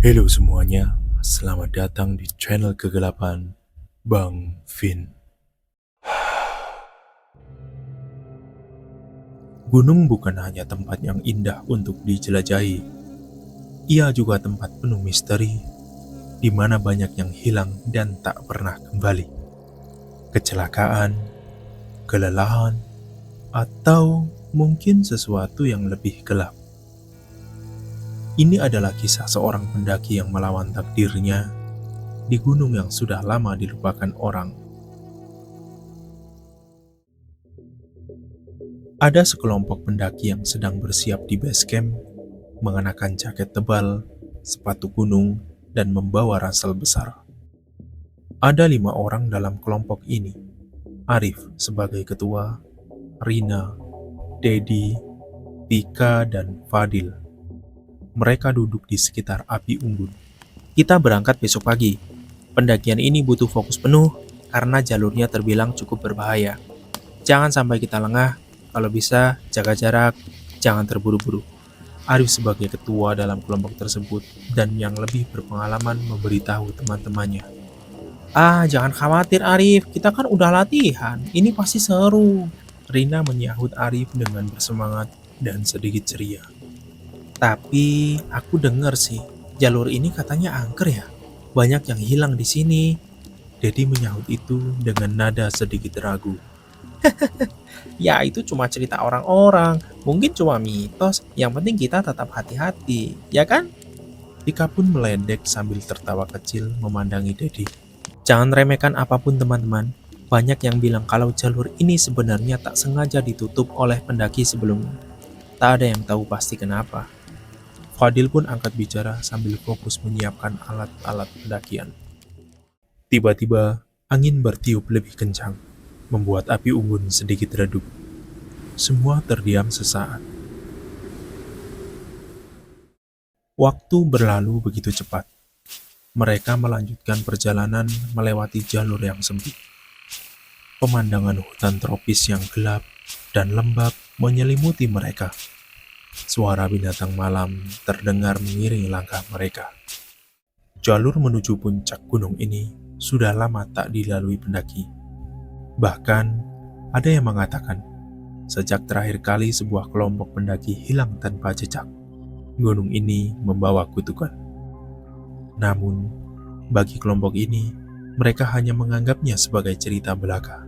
Halo semuanya, selamat datang di channel kegelapan Bang Vin. Gunung bukan hanya tempat yang indah untuk dijelajahi, ia juga tempat penuh misteri, di mana banyak yang hilang dan tak pernah kembali. Kecelakaan, kelelahan, atau mungkin sesuatu yang lebih gelap. Ini adalah kisah seorang pendaki yang melawan takdirnya di gunung yang sudah lama dilupakan orang. Ada sekelompok pendaki yang sedang bersiap di base camp, mengenakan jaket tebal, sepatu gunung, dan membawa ransel besar. Ada 5 orang dalam kelompok ini. Arif sebagai ketua, Rina, Dedi, Tika, dan Fadil. Mereka duduk di sekitar api unggun. Kita berangkat besok pagi. Pendakian ini butuh fokus penuh karena jalurnya terbilang cukup berbahaya. Jangan sampai kita lengah, kalau bisa jaga jarak, jangan terburu-buru. Arif sebagai ketua dalam kelompok tersebut dan yang lebih berpengalaman memberitahu teman-temannya. Jangan khawatir Arif, kita kan udah latihan, ini pasti seru. Rina menyahut Arif dengan bersemangat dan sedikit ceria. Tapi aku denger sih, jalur ini katanya angker ya. Banyak yang hilang di sini. Dedi menyahut itu dengan nada sedikit ragu. Ya itu cuma cerita orang-orang, mungkin cuma mitos. Yang penting kita tetap hati-hati, ya kan? Tika pun meledek sambil tertawa kecil memandangi Dedi. Jangan remehkan apapun teman-teman. Banyak yang bilang kalau jalur ini sebenarnya tak sengaja ditutup oleh pendaki sebelumnya. Tak ada yang tahu pasti kenapa. Fadil pun angkat bicara sambil fokus menyiapkan alat-alat pendakian. Tiba-tiba, angin bertiup lebih kencang, membuat api unggun sedikit redup. Semua terdiam sesaat. Waktu berlalu begitu cepat. Mereka melanjutkan perjalanan melewati jalur yang sempit. Pemandangan hutan tropis yang gelap dan lembab menyelimuti mereka. Suara binatang malam terdengar mengiringi langkah mereka. Jalur menuju puncak gunung ini sudah lama tak dilalui pendaki. Bahkan, ada yang mengatakan, sejak terakhir kali sebuah kelompok pendaki hilang tanpa jejak, gunung ini membawa kutukan. Namun, bagi kelompok ini, mereka hanya menganggapnya sebagai cerita belaka.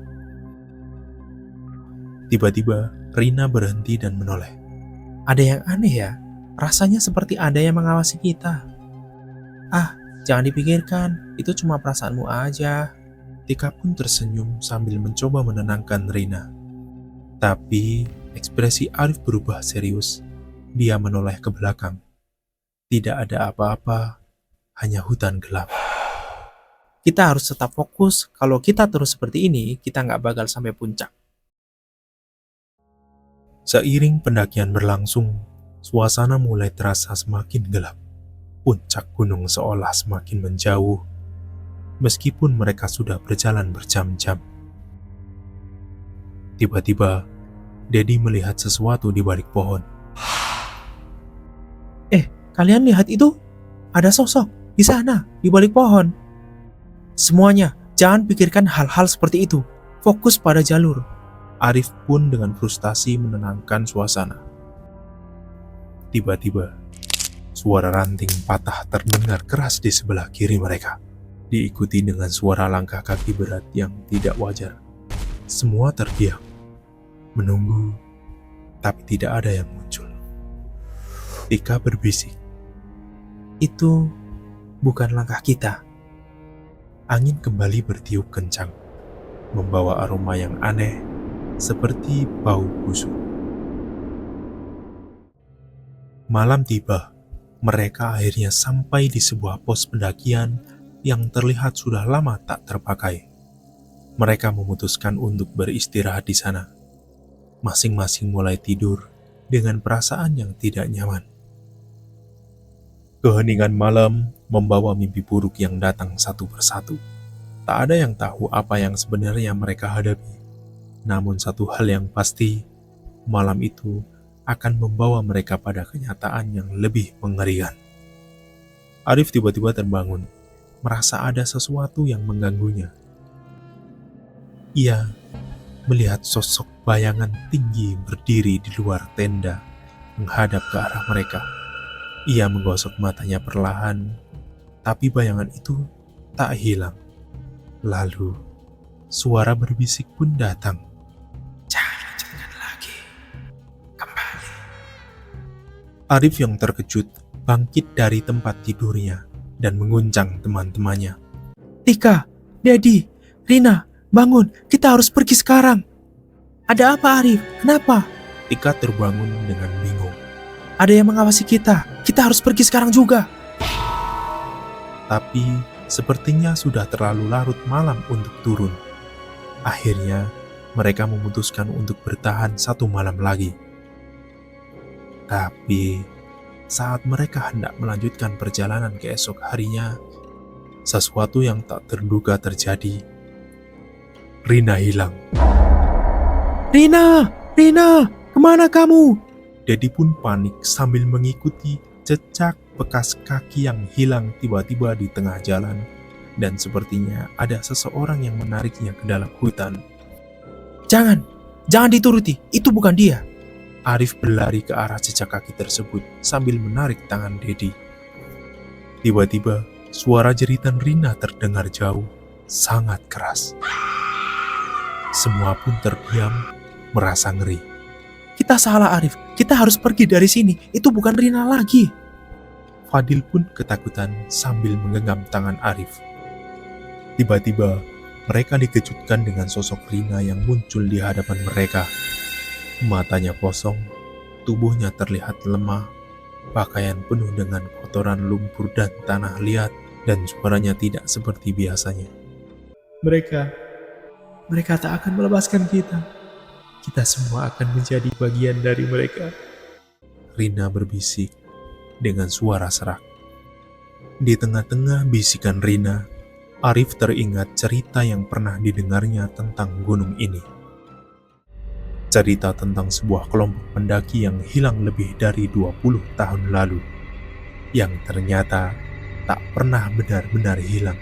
Tiba-tiba, Rina berhenti dan menoleh. Ada yang aneh ya, rasanya seperti ada yang mengawasi kita. Jangan dipikirkan, itu cuma perasaanmu aja. Tika pun tersenyum sambil mencoba menenangkan Rina. Tapi, ekspresi Arif berubah serius. Dia menoleh ke belakang. Tidak ada apa-apa, hanya hutan gelap. Kita harus tetap fokus, kalau kita terus seperti ini, kita nggak bakal sampai puncak. Seiring pendakian berlangsung, suasana mulai terasa semakin gelap. Puncak gunung seolah semakin menjauh, meskipun mereka sudah berjalan berjam-jam. Tiba-tiba, Dedi melihat sesuatu di balik pohon. Kalian lihat itu? Ada sosok di sana, di balik pohon. Semuanya, jangan pikirkan hal-hal seperti itu. Fokus pada jalur. Arif pun dengan frustasi menenangkan suasana. Tiba-tiba, suara ranting patah terdengar keras di sebelah kiri mereka, diikuti dengan suara langkah kaki berat yang tidak wajar. Semua terdiam, menunggu, tapi tidak ada yang muncul. Tika berbisik, Itu bukan langkah kita. angin kembali bertiup kencang, membawa aroma yang aneh seperti bau busuk. Malam tiba, mereka akhirnya sampai di sebuah pos pendakian yang terlihat sudah lama tak terpakai. Mereka memutuskan untuk beristirahat di sana. Masing-masing mulai tidur dengan perasaan yang tidak nyaman. Keheningan malam membawa mimpi buruk yang datang satu persatu. Tak ada yang tahu apa yang sebenarnya mereka hadapi. Namun satu hal yang pasti, malam itu akan membawa mereka pada kenyataan yang lebih mengerikan. Arif tiba-tiba terbangun, merasa ada sesuatu yang mengganggunya. Ia melihat sosok bayangan tinggi berdiri di luar tenda, menghadap ke arah mereka. Ia menggosok matanya perlahan, tapi bayangan itu tak hilang. Lalu, suara berbisik pun datang. Jangan lanjutkan lagi, kembali. Arif yang terkejut bangkit dari tempat tidurnya dan mengguncang teman-temannya. Tika, Dedi, Rina, bangun, kita harus pergi sekarang. Ada apa Arif? Kenapa? Tika terbangun dengan bingung. Ada yang mengawasi kita harus pergi sekarang juga. Tapi sepertinya sudah terlalu larut malam untuk turun. Akhirnya mereka memutuskan untuk bertahan 1 malam lagi. Tapi saat mereka hendak melanjutkan perjalanan keesok harinya, sesuatu yang tak terduga terjadi. Rina hilang. Rina, kemana kamu? Dedi pun panik sambil mengikuti jejak bekas kaki yang hilang tiba-tiba di tengah jalan, dan sepertinya ada seseorang yang menariknya ke dalam hutan. Jangan dituruti, itu bukan dia. Arif berlari ke arah jejak kaki tersebut sambil menarik tangan Dedi. Tiba-tiba, suara jeritan Rina terdengar jauh, sangat keras. Semua pun terdiam, merasa ngeri. Kita salah Arif, kita harus pergi dari sini, itu bukan Rina lagi. Fadil pun ketakutan sambil menggenggam tangan Arif. Tiba-tiba, mereka dikejutkan dengan sosok Rina yang muncul di hadapan mereka. Matanya kosong, tubuhnya terlihat lemah, pakaian penuh dengan kotoran lumpur dan tanah liat, dan suaranya tidak seperti biasanya. Mereka tak akan melepaskan kita. Kita semua akan menjadi bagian dari mereka. Rina berbisik dengan suara serak. Di tengah-tengah bisikan Rina, Arif teringat cerita yang pernah didengarnya tentang gunung ini. Cerita tentang sebuah kelompok pendaki yang hilang lebih dari 20 tahun lalu, yang ternyata tak pernah benar-benar hilang,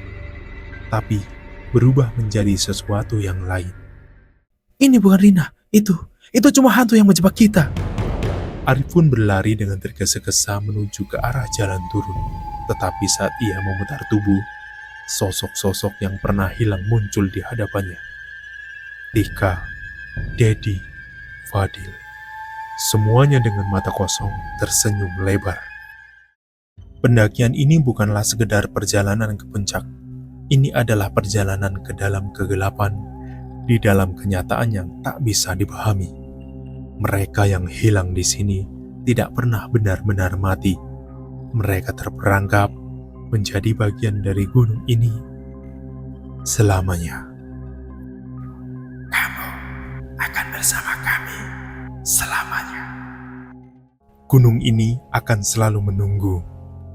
tapi berubah menjadi sesuatu yang lain. Ini bukan Rina, itu cuma hantu yang menjebak kita. Arif pun berlari dengan tergesa-gesa menuju ke arah jalan turun. Tetapi saat ia memutar tubuh, sosok-sosok yang pernah hilang muncul di hadapannya. Tika, Dedi, Fadil, semuanya dengan mata kosong tersenyum lebar. Pendakian ini bukanlah sekedar perjalanan ke puncak. Ini adalah perjalanan ke dalam kegelapan, di dalam kenyataan yang tak bisa dipahami. Mereka yang hilang di sini tidak pernah benar-benar mati. Mereka terperangkap menjadi bagian dari gunung ini selamanya. Kamu akan bersama kami selamanya. Gunung ini akan selalu menunggu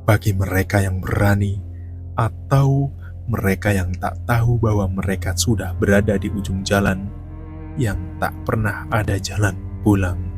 bagi mereka yang berani atau mereka yang tak tahu bahwa mereka sudah berada di ujung jalan yang tak pernah ada jalan pulang.